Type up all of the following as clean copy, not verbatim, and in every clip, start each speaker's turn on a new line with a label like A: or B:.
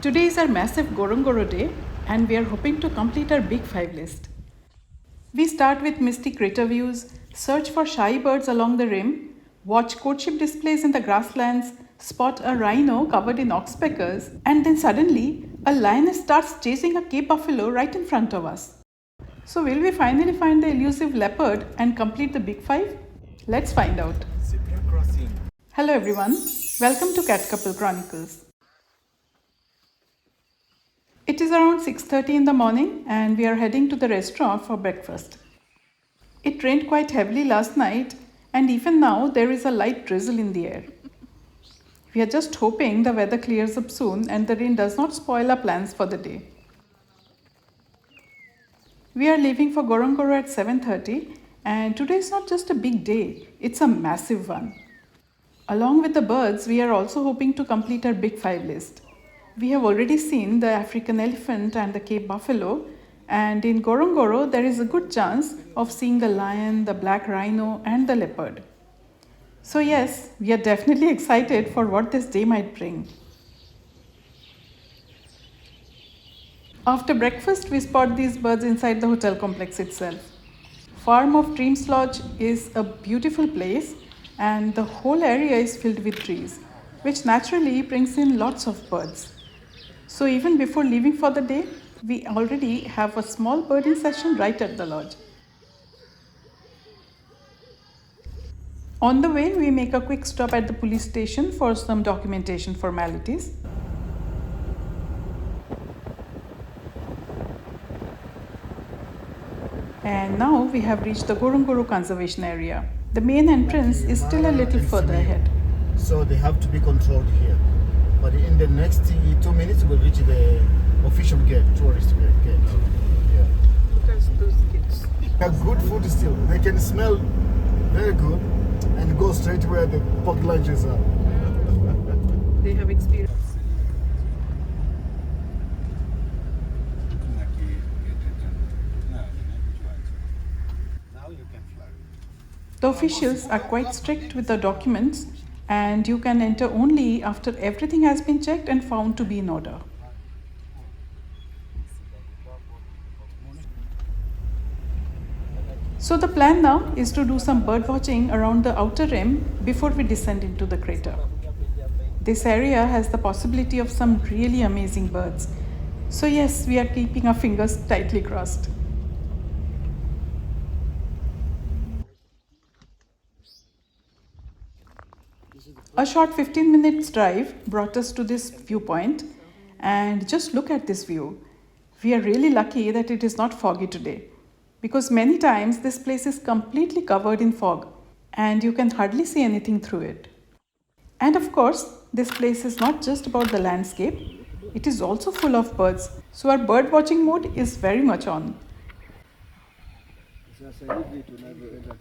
A: Today is our massive Ngorongoro day and we are hoping to complete our big 5 list. We start with misty crater views, search for shy birds along the rim, watch courtship displays in the grasslands, spot a rhino covered in oxpeckers, and then suddenly a lioness starts chasing a Cape buffalo right in front of us. So will we finally find the elusive leopard and complete the big 5? Let's find out.
B: Zebra crossing.
A: Hello everyone, welcome to Cat Couple Chronicles. It is around 6:30 in the morning and we are heading to the restaurant for breakfast. It rained quite heavily last night and even now there is a light drizzle in the air. We are just hoping the weather clears up soon and the rain does not spoil our plans for the day. We are leaving for Ngorongoro at 7:30 and today is not just a big day, it's a massive one. Along with the birds, we are also hoping to complete our big 5 list. We have already seen the African elephant and the Cape buffalo, and in Ngorongoro there is a good chance of seeing the lion, the black rhino and the leopard. So yes, we are definitely excited for what this day might bring. After breakfast, we spot these birds inside the hotel complex itself. Farm of Dreams Lodge is a beautiful place and the whole area is filled with trees, which naturally brings in lots of birds. So even before leaving for the day, we already have a small birding session right at the lodge. On the way, we make a quick stop at the police station for some documentation formalities. And now we have reached the Ngorongoro Conservation Area. The main entrance is still a little further ahead.
B: So they have to be controlled here. But in the next 2 minutes we'll reach the official gate, tourist gate. Yeah.
C: Look at those kids.
B: They have good food still. They can smell very good and go straight where the pork lunches are.
C: They have experience.
B: Now you can fly.
A: The officials are quite strict with the documents and you can enter only after everything has been checked and found to be in order. So the plan now is to do some bird watching around the outer rim before we descend into the crater. This area has the possibility of some really amazing birds. So yes, we are keeping our fingers tightly crossed. A short 15 minutes drive brought us to this viewpoint and just look at this view. We are really lucky that it is not foggy today because many times this place is completely covered in fog and you can hardly see anything through it. And of course, this place is not just about the landscape, it is also full of birds. So our bird watching mode is very much on.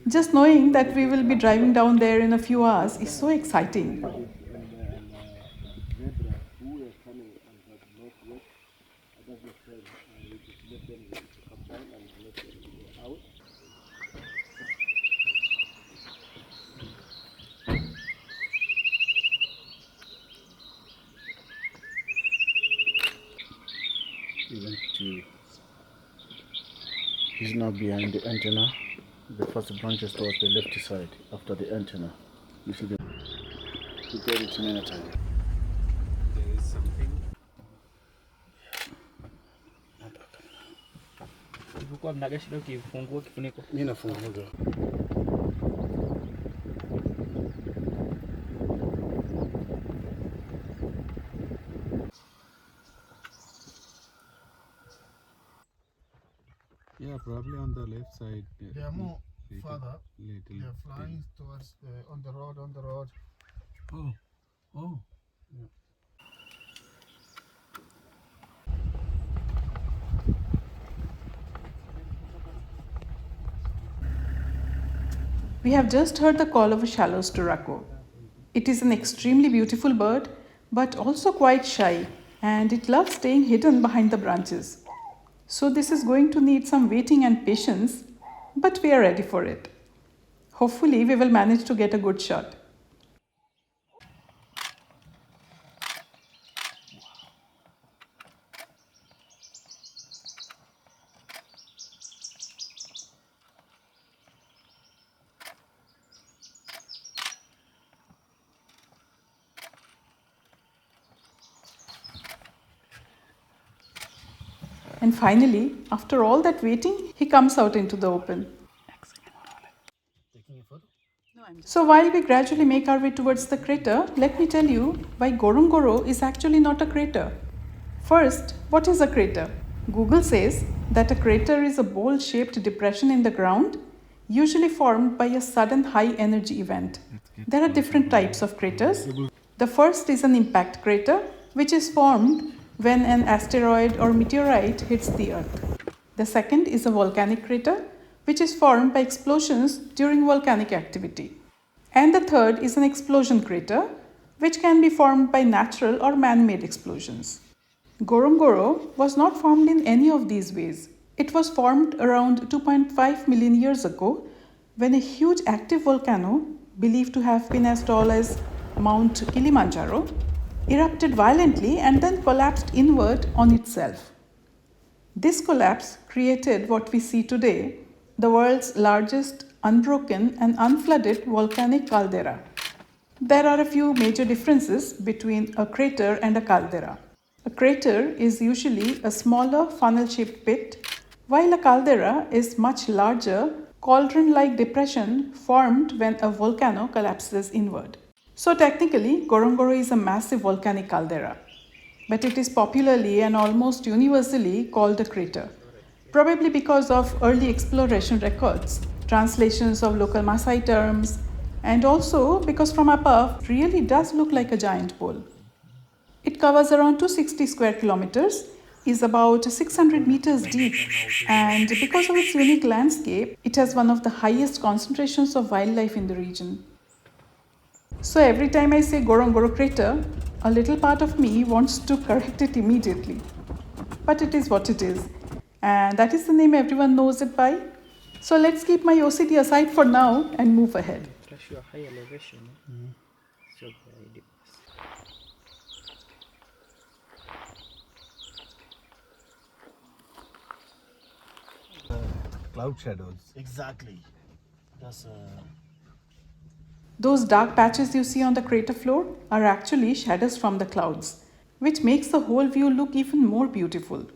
A: Just knowing that we will be driving down there in a few hours is so exciting.
B: He's now behind the antenna. The first branches towards the left side after the antenna. You see the you get it many times.
C: There is something. Ilikuwa mnaga shida ukifungua kifuniko.
B: Mimi nafungua.
D: Yeah, probably on the left side.
B: They are more
D: little,
B: further.
D: Little,
B: They are flying towards on the road.
D: Oh.
B: Yeah.
A: We have just heard the call of a Schalow Turaco. It is an extremely beautiful bird, but also quite shy, and it loves staying hidden behind the branches. So this is going to need some waiting and patience, but we are ready for it. Hopefully we will manage to get a good shot. And finally, after all that waiting, he comes out into the open. So while we gradually make our way towards the crater, let me tell you why Ngorongoro is actually not a crater. First, what is a crater? Google says that a crater is a bowl-shaped depression in the ground, usually formed by a sudden high-energy event. There are different types of craters. The first is an impact crater, which is formed when an asteroid or meteorite hits the Earth. The second is a volcanic crater, which is formed by explosions during volcanic activity. And the third is an explosion crater, which can be formed by natural or man-made explosions. Ngorongoro was not formed in any of these ways. It was formed around 2.5 million years ago when a huge active volcano, believed to have been as tall as Mount Kilimanjaro, erupted violently and then collapsed inward on itself. This collapse created what we see today, the world's largest unbroken and unflooded volcanic caldera. There are a few major differences between a crater and a caldera. A crater is usually a smaller funnel-shaped pit, while a caldera is much larger, cauldron-like depression formed when a volcano collapses inward. So technically, Ngorongoro is a massive volcanic caldera, but it is popularly and almost universally called a crater, probably because of early exploration records, translations of local Maasai terms, and also because from above it really does look like a giant bowl. It covers around 260 square kilometers, is about 600 meters deep, and because of its unique landscape, it has one of the highest concentrations of wildlife in the region. So every time I say Ngorongoro Crater, a little part of me wants to correct it immediately. But it is what it is, and that is the name everyone knows it by. So let's keep my OCD aside for now and move ahead.
C: Flash your high elevation. So the
D: Cloud shadows.
B: Exactly. That's
A: Those dark patches you see on the crater floor are actually shadows from the clouds, which makes the whole view look even more beautiful.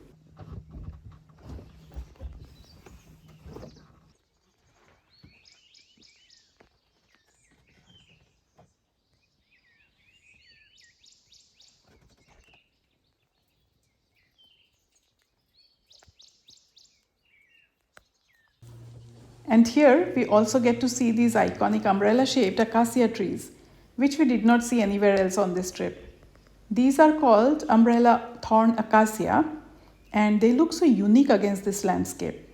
A: And here we also get to see these iconic umbrella-shaped acacia trees, which we did not see anywhere else on this trip. These are called Umbrella Thorn Acacia, and they look so unique against this landscape.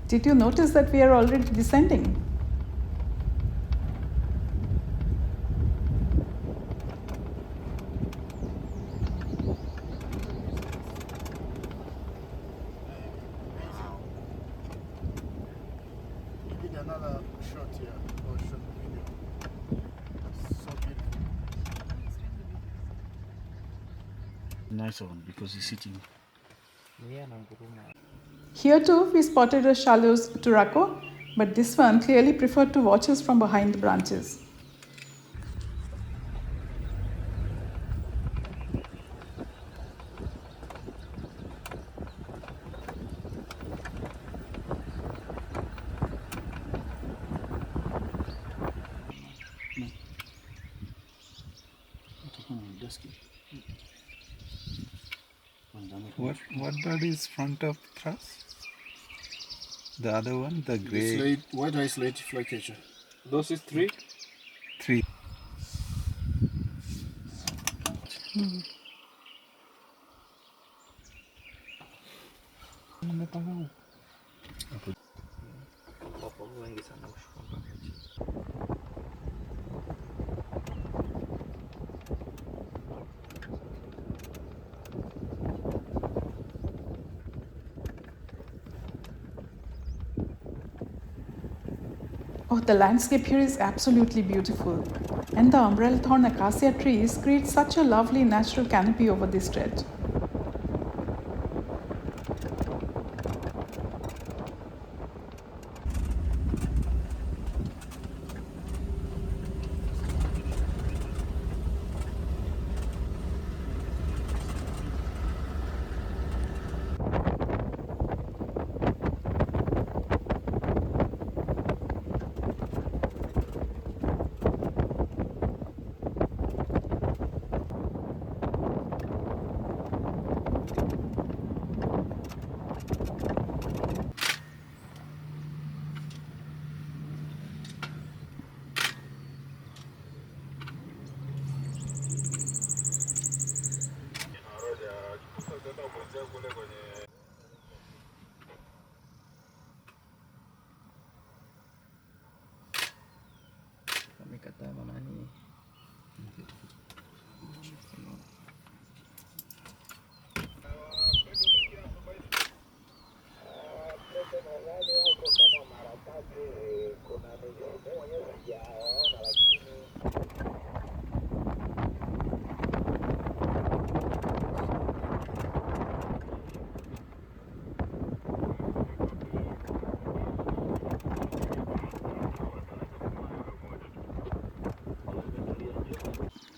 A: Did you notice that we are already descending?
B: another shot here, or shot video. So beautiful. Nice one because he's sitting.
A: Here too we spotted a Schalows Turaco, but this one clearly preferred to watch us from behind the branches.
D: What bird is front of thrust? The other one, the grey.
B: White-eyed slate flycatcher.
C: Those is 3.
D: 3.
C: Wengi sana kushuka mpaka chini.
A: Oh, the landscape here is absolutely beautiful, and the Umbrella Thorn Acacia trees create such a lovely natural canopy over this stretch.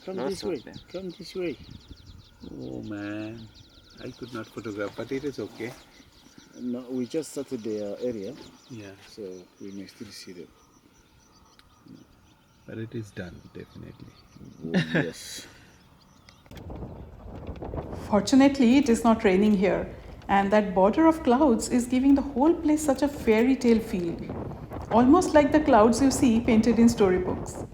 B: Come
C: Lots
B: this
C: of
B: way.
C: them.
B: Come this way.
D: Oh man, I could not photograph, but it is okay.
B: No, we just started the area,
D: Yeah,
B: so we may still see them.
D: but it is done, definitely.
B: Oh, yes.
A: Fortunately, it is not raining here, and that border of clouds is giving the whole place such a fairy tale feel, almost like the clouds you see painted in storybooks.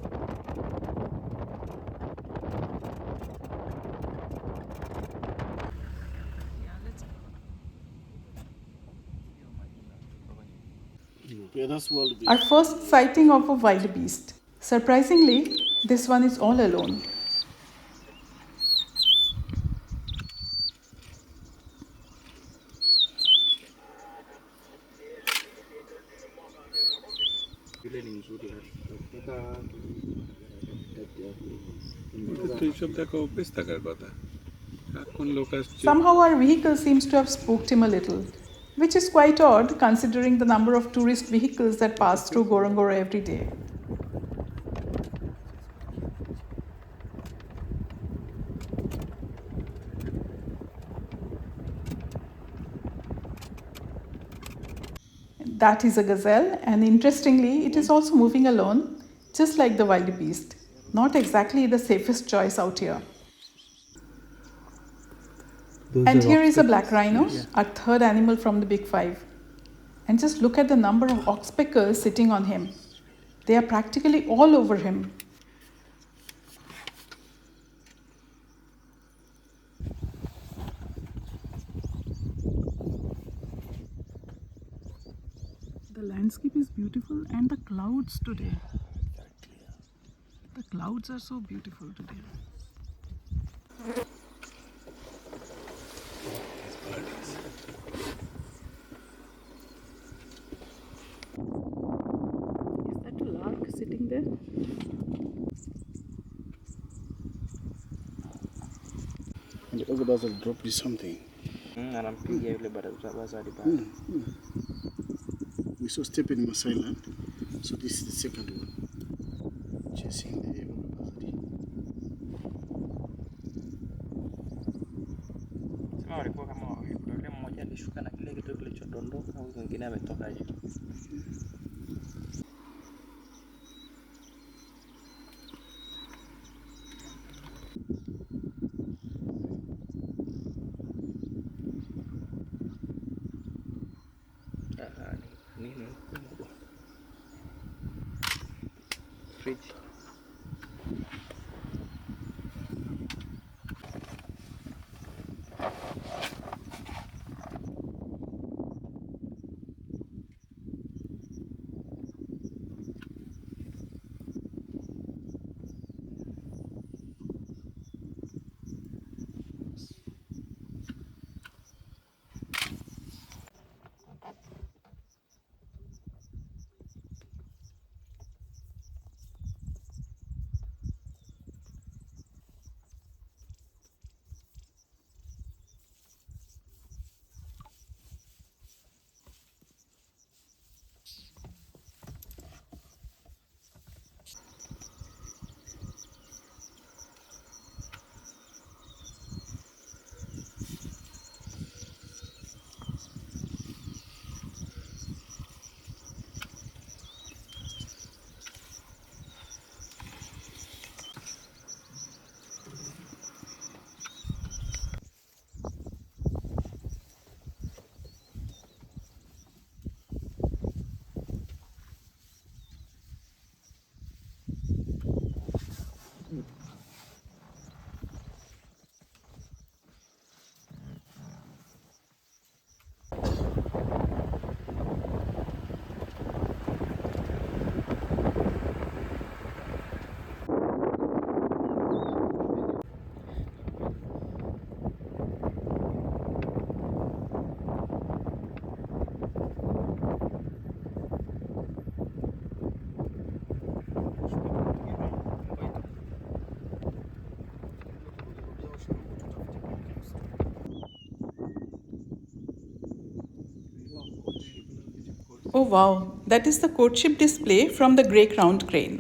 B: Yeah, that's wildebeest.
A: Our first sighting of a wildebeest. Surprisingly, this one is all alone.
D: তো এইসব দেখা অভ্যেস থাকার কথা। এখন লোক আসছে।
A: Somehow, our vehicle seems to have spooked him a little, which is quite odd considering the number of tourist vehicles that pass through Ngorongoro every day. That is a gazelle, and interestingly, it is also moving alone, just like the wildebeest. Not exactly the safest choice out here. And here is a black rhino, our third animal from the big five. And just look at the number of oxpeckers sitting on him. They are practically all over him. The landscape is beautiful, and the clouds today. The clouds are so beautiful today. Is that a lark sitting there?
B: And the other birds have dropped you something.
C: Anampigia yule bazari bado.
B: We saw stepping in Masai land, so this is the second one. Chasing the yellow buzzard.
C: Sema walikuwa kama wawili. Yule mmoja alishuka na kile kitu kilichodondoka, huyu mwingine ametoka juu. Nini? Fridge.
A: Oh wow, that is the courtship display from the grey crowned crane.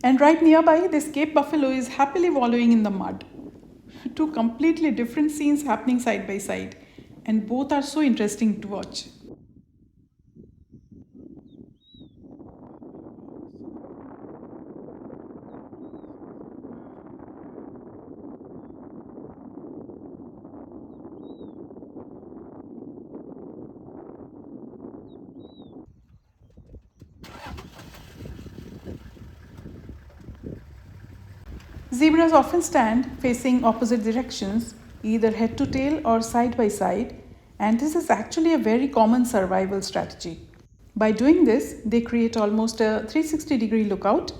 A: And right nearby, this Cape buffalo is happily wallowing in the mud. Two completely different scenes happening side by side, and both are so interesting to watch. Zebras often stand facing opposite directions, either head to tail or side by side, and this is actually a very common survival strategy. By doing this, they create almost a 360-degree lookout,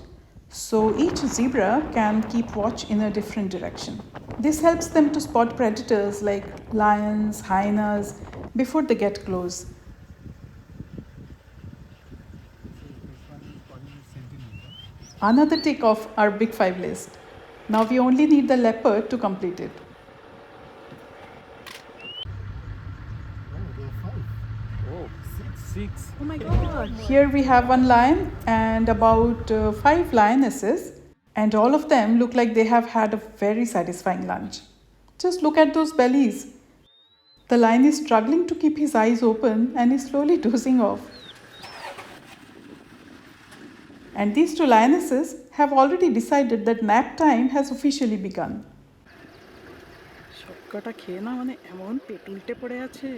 A: so each zebra can keep watch in a different direction. This helps them to spot predators like lions, hyenas before they get close. Another tick off our Big 5 list. Now we only need the leopard to complete it.
C: Six.
A: Oh my god! Here we have one lion and about 5 lionesses, and all of them look like they have had a very satisfying lunch. Just look at those bellies. The lion is struggling to keep his eyes open and is slowly dozing off. And these two lionesses have already decided that nap time has officially begun. সবকটা খেয়ে না মানে এমন পেট উল্টে পড়ে আছে।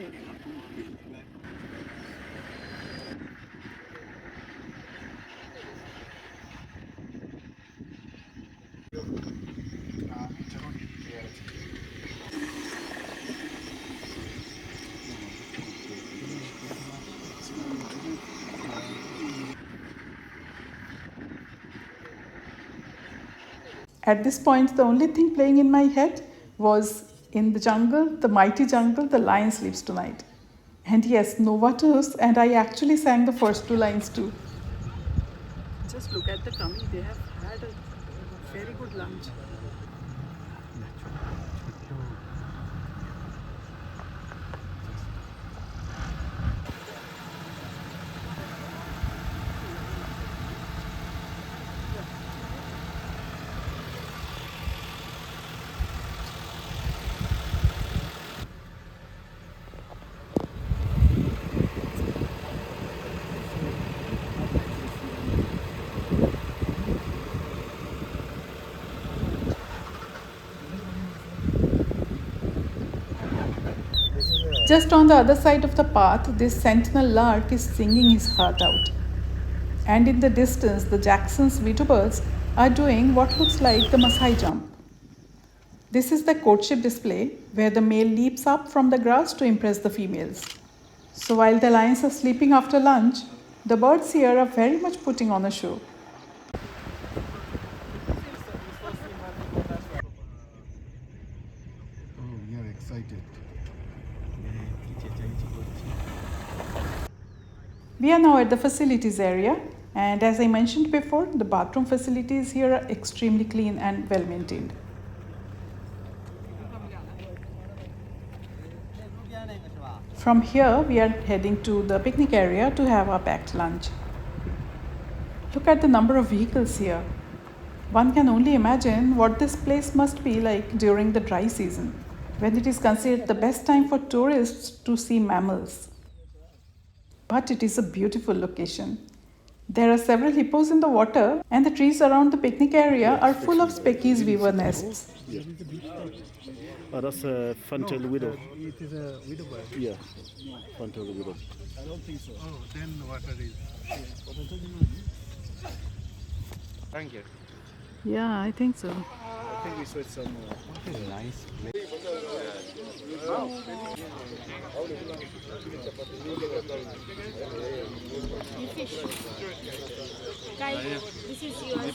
A: At this point, the only thing playing in my head was in the jungle, the mighty jungle, the lion sleeps tonight. And yes, no waters, and I actually sang the first two lines too. Just look at the tummy, they have had a very good lunch. Just on the other side of the path, this Sentinel Lark is singing his heart out. And in the distance, the Jackson's Widowbirds are doing what looks like the Maasai jump. This is the courtship display where the male leaps up from the grass to impress the females. So while the lions are sleeping after lunch, the birds here are very much putting on a show.
B: Oh, we are excited.
A: We are now at the facilities area, and as I mentioned before, the bathroom facilities here are extremely clean and well maintained. From here, we are heading to the picnic area to have our packed lunch. Look at the number of vehicles here. One can only imagine what this place must be like during the dry season, when it is considered the best time for tourists to see mammals. But it is a beautiful location. There are several hippos in the water, and the trees around the picnic area are full of Speke's weaver nests.
B: Yeah. Oh, that's a fantail widow.
D: It is a widowbird.
B: Yeah, fantail widow.
D: I don't think so. Oh, then water is.
C: Thank you.
A: Yeah, I think so.
B: I think we saw it somewhere.
C: Nice.
E: Guys, this is yours.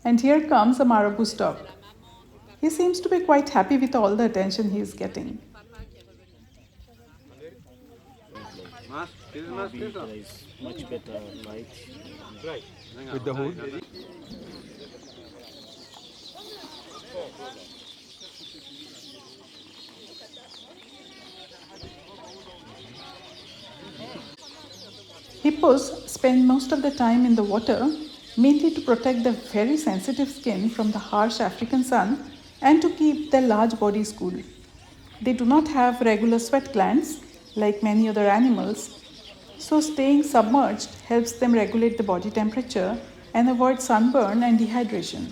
A: And here comes a Marabou Stork. He seems to be quite happy with all the attention he is getting.
B: Maybe there is much better light.
D: with the hood.
A: Hippos spend most of the time in the water, mainly to protect their very sensitive skin from the harsh African sun and to keep their large bodies cool. They do not have regular sweat glands like many other animals, so staying submerged helps them regulate the body temperature and avoid sunburn and dehydration.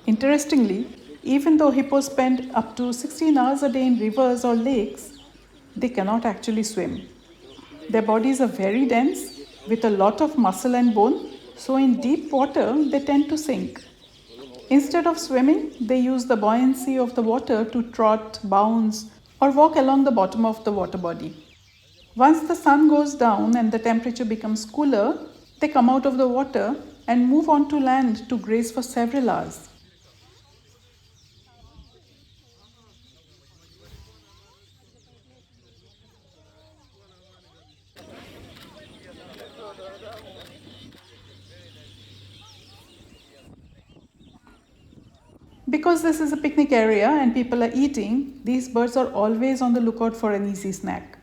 A: Interestingly, even though hippos spend up to 16 hours a day in rivers or lakes, they cannot actually swim. Their bodies are very dense with a lot of muscle and bone, so in deep water they tend to sink. Instead of swimming, they use the buoyancy of the water to trot, bounce, or walk along the bottom of the water body. Once the sun goes down and the temperature becomes cooler, they come out of the water and move on to land to graze for several hours. Because this is a picnic area and people are eating, these birds are always on the lookout for an easy snack.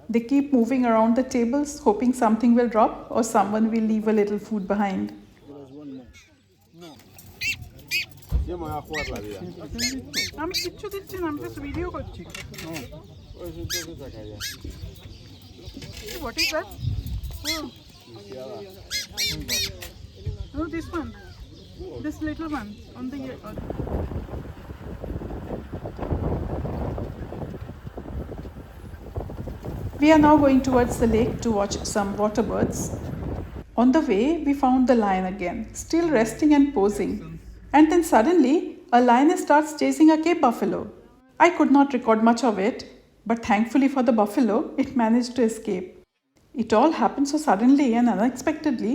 A: They keep moving around the tables, hoping something will drop or someone will leave a little food behind.
F: আমি কিচ্ছু দিচ্ছি না, আমি just video করছি। What is that? Oh. No, this one. This little one on the
A: We are now going towards the lake to watch some water birds. On the way, we found the lion again, still resting and posing. And then suddenly, a lioness starts chasing a Cape buffalo. I could not record much of it, but thankfully for the buffalo, it managed to escape. It all happened so suddenly and unexpectedly,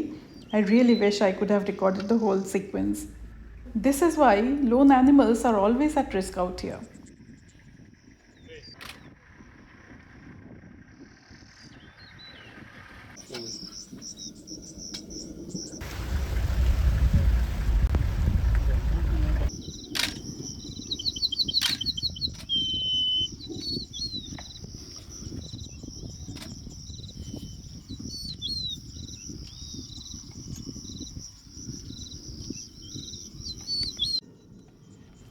A: I really wish I could have recorded the whole sequence. This is why lone animals are always at risk out here.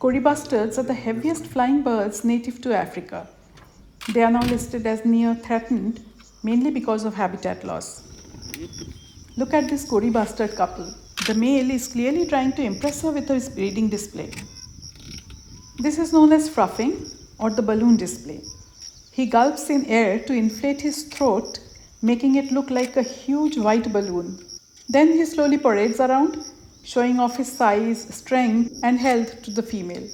A: Kori Bustards are the heaviest flying birds native to Africa. They are now listed as near threatened, mainly because of habitat loss. Look at this Kori Bustard couple. The male is clearly trying to impress her with his breeding display. This is known as fruffing or the balloon display. He gulps in air to inflate his throat, making it look like a huge white balloon. Then he slowly parades around, showing off his size, strength, and health to the female.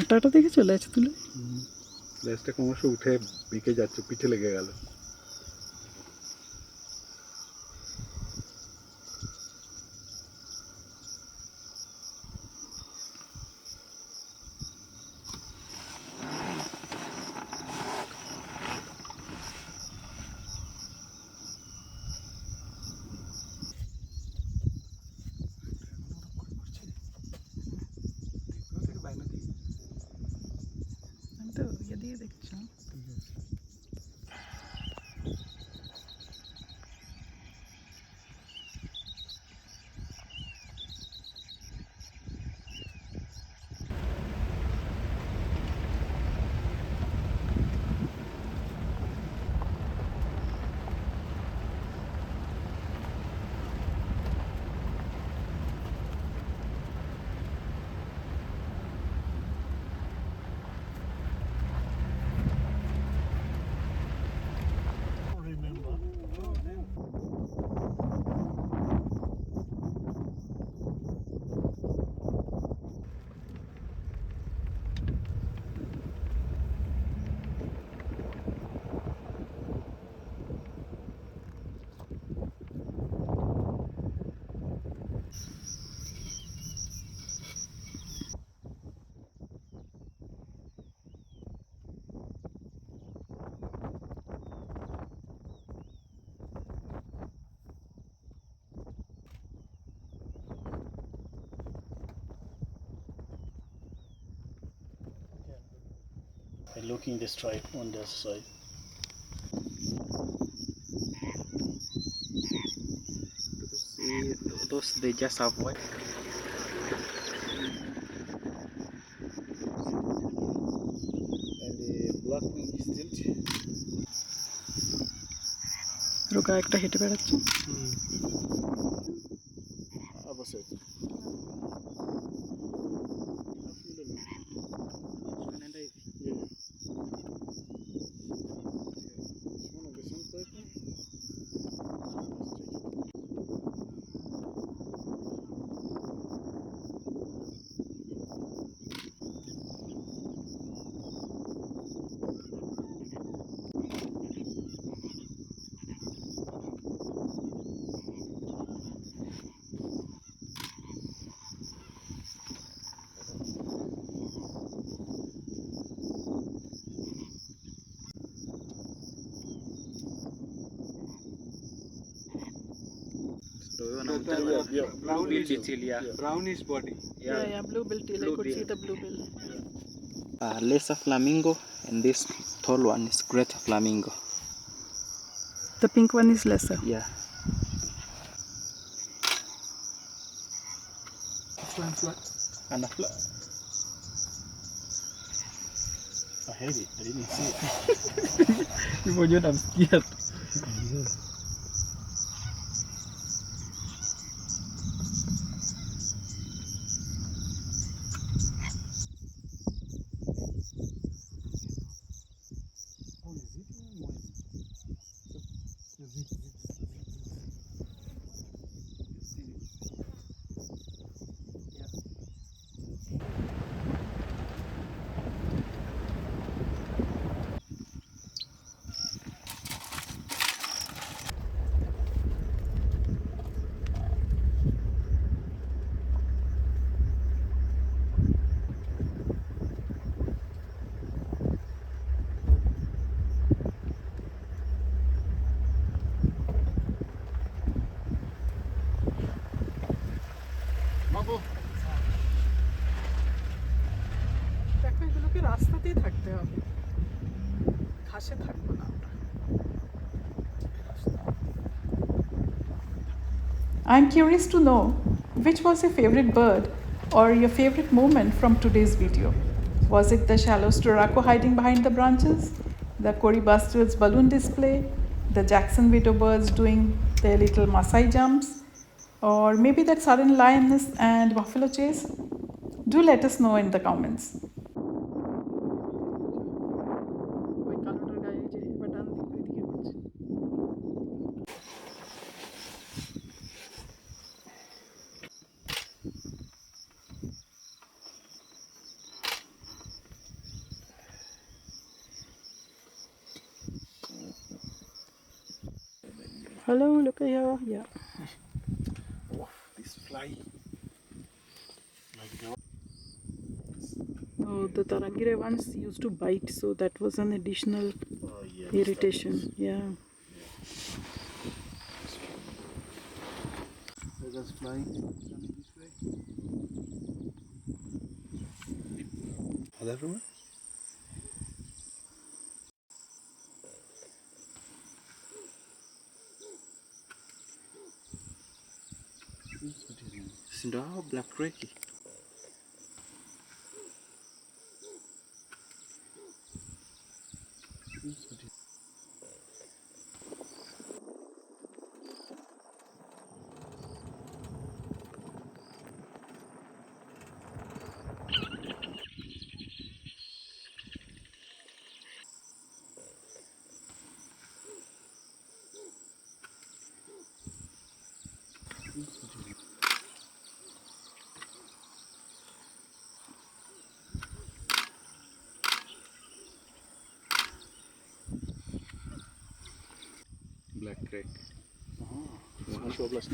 F: হাঁটাটা দেখেছো লেজ তুলে?
D: লেজটা ক্রমশ উঠে বেঁকে যাচ্ছে, পিঠে লেগে গেল।
F: আমি তো ইয়ে দিয়ে দেখছি।
B: And looking the stripe on the other side.
C: See, those they just have white.
B: And the black wing stilt.
A: রোগা একটা হেঁটে বেড়াচ্ছে।
B: Opposite. Yeah. It's one of the sandpiper. Yeah.
D: Brownish,
C: Detail, yeah.
D: brownish body.
A: Yeah, blue bill tail. I
C: Blue
A: could see
C: bill.
A: the blue bill.
C: Lesser flamingo, and this tall one is greater flamingo.
A: The pink one is lesser.
C: Yeah. And a
B: I had it. I didn't see it.
C: I'm scared.
A: দেখো এগুলোকে রাস্তাতেই থাকতে হবে, ঘাসে থাকবো না আমরা। I'm curious to know which was your favorite bird or your favorite moment from today's video. Was it the shallow Turaco hiding behind the branches, the Kori Bustards balloon display, the Jackson Widowbirds doing their little Maasai jumps, or maybe that sudden lioness and buffalo chase? Do let us know in the comments. Hello, look at here. Yeah.
B: Oh, this fly. Like the
A: Oh, the tarangire ones used to bite, so that was an additional irritation. Yeah.
B: Feathers flying coming this way.
D: Are they everywhere?
C: Sindo hao black crake.
D: Black crake.
B: Show blast.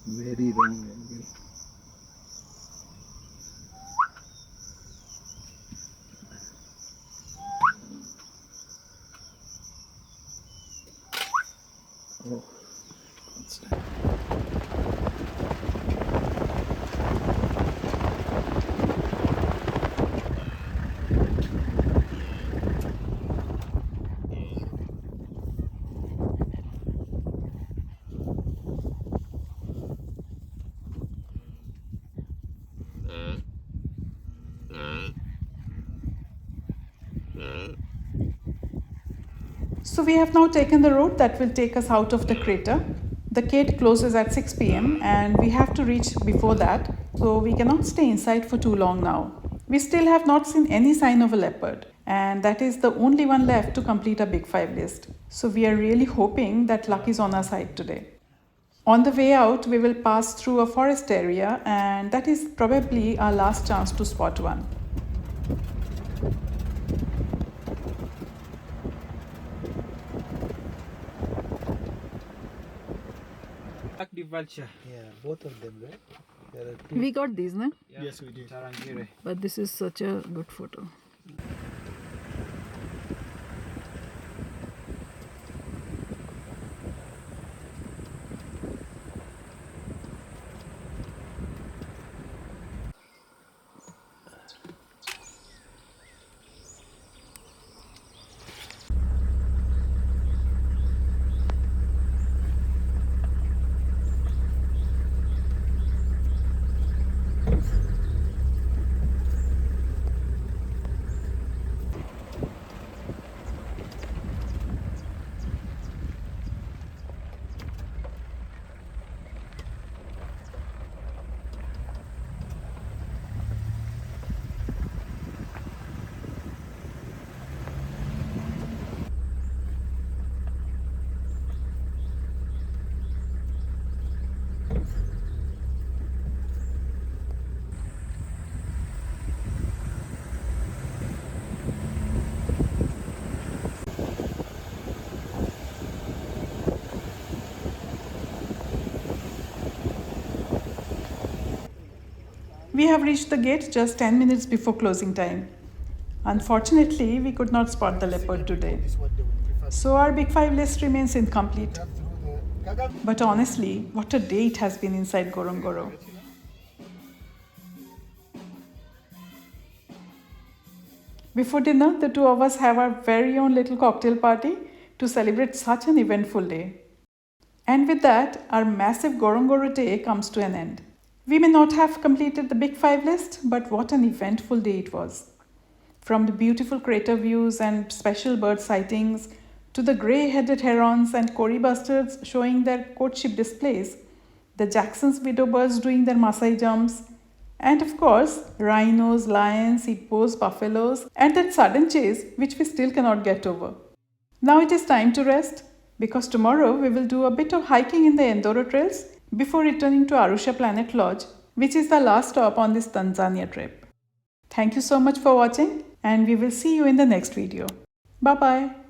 D: Very wrong angle. Oh, that's nice.
A: So we have now taken the road that will take us out of the crater. The gate closes at 6 p.m. and we have to reach before that, so we cannot stay inside for too long now. We still have not seen any sign of a leopard, and that is the only one left to complete a Big 5 list. So we are really hoping that luck is on our side today. On the way out, we will pass through a forest area, and that is probably our last chance to spot one.
C: Black the vulture.
D: Yeah, both of them, right? There are two.
F: We got these, no?
C: Yeah.
B: Yes, we did.
C: Tarangire.
F: But this is such a good photo.
A: We have reached the gate just 10 minutes before closing time. Unfortunately, we could not spot the leopard today. So our Big 5 list remains incomplete. But honestly, what a day it has been inside Ngorongoro. Before dinner, the two of us have our very own little cocktail party to celebrate such an eventful day. And with that, our massive Ngorongoro day comes to an end. We may not have completed the Big 5 list, but what an eventful day it was. From the beautiful crater views and special bird sightings, to the grey-headed herons and Kori Bustards showing their courtship displays, the Jackson's Widowbirds doing their Maasai jumps, and of course, rhinos, lions, hippos, buffaloes, and that sudden chase which we still cannot get over. Now it is time to rest, because tomorrow we will do a bit of hiking in the Endoro trails before returning to Arusha Planet Lodge, which is the last stop on this Tanzania trip. Thank you so much for watching, and we will see you in the next video. Bye bye.